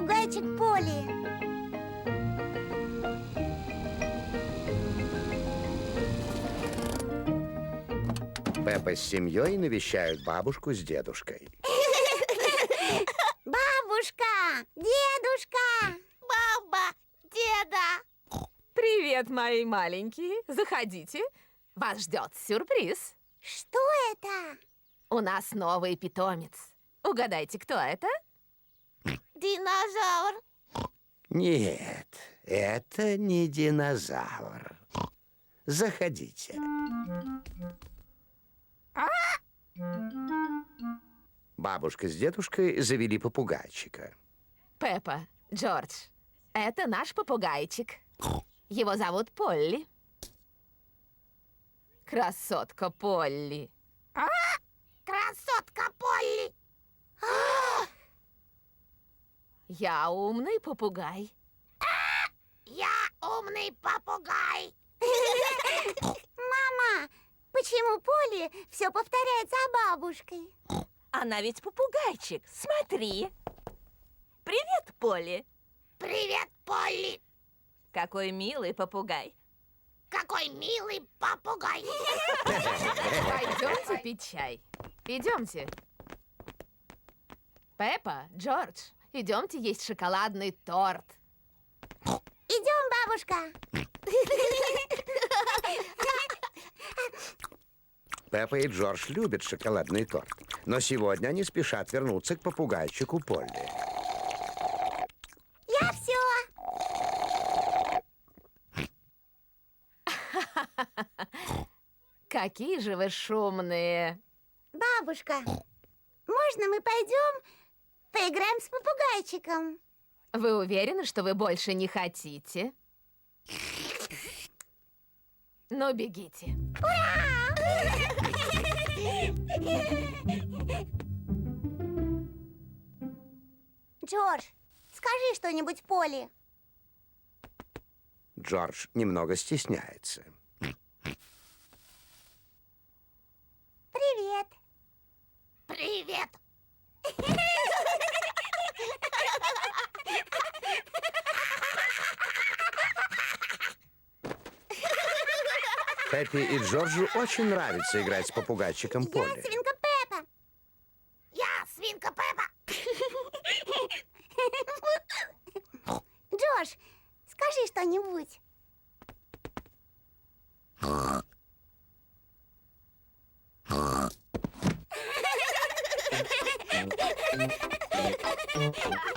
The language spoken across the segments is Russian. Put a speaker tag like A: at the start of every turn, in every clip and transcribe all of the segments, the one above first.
A: попугайчик Полли.
B: Пеппа с семьей навещают бабушку с дедушкой.
A: Бабушка! Дедушка!
C: Баба! Деда!
D: Привет, мои маленькие. Заходите. Вас ждет сюрприз.
A: Что это?
D: У нас новый питомец. Угадайте, кто это?
C: Динозавр!
B: Нет, это не динозавр. Заходите. Бабушка с дедушкой завели попугайчика.
D: Пеппа, Джордж. Это наш попугайчик. Его зовут Полли. Красотка Полли.
C: Красотка Полли!
D: Я умный попугай.
C: Я умный попугай!
A: Мама, почему Полли все повторяет за бабушкой?
E: Она ведь попугайчик, смотри. Привет, Полли.
C: Привет, Полли!
E: Какой милый попугай.
C: Какой милый попугай!
D: Пойдемте пить чай. Идемте. Пеппа, Джордж, идемте есть шоколадный торт.
A: Идем, бабушка.
B: Пеппа и Джордж любят шоколадный торт, но сегодня они спешат вернуться к попугайчику Полли.
A: Я все.
D: Какие же вы шумные.
A: Бабушка, можно мы пойдем поиграем с попугайчиком?
D: Вы уверены, что вы больше не хотите? Ну, бегите.
A: Джордж, скажи что-нибудь Полли.
B: Джордж немного стесняется.
A: Привет.
C: Привет!
B: Пеппе и Джорджу очень нравится играть с попугайчиком
A: Я
B: Полли.
A: свинка Пеппа.
C: Я свинка Пеппа!
A: Джордж, скажи что-нибудь.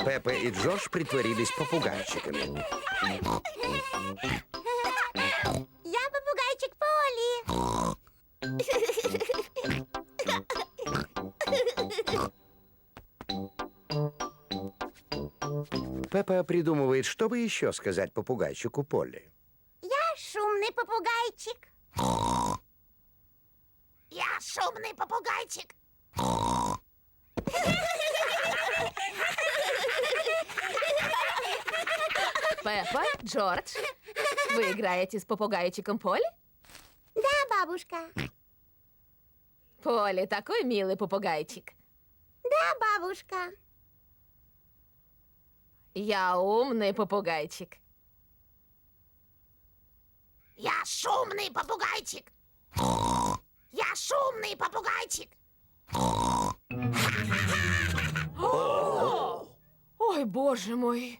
B: Пеппа и Джордж притворились попугайчиками.
A: Я попугайчик Полли.
B: Пеппа придумывает, что бы еще сказать попугайчику Полли.
A: Я шумный попугайчик.
C: Я шумный попугайчик!
D: Пеппа, Джордж, вы играете с попугайчиком Полли?
A: Да, бабушка.
D: Полли такой милый попугайчик.
A: Да, бабушка.
D: Я умный попугайчик.
C: Я шумный попугайчик! Я шумный попугайчик!
D: Ой, боже мой.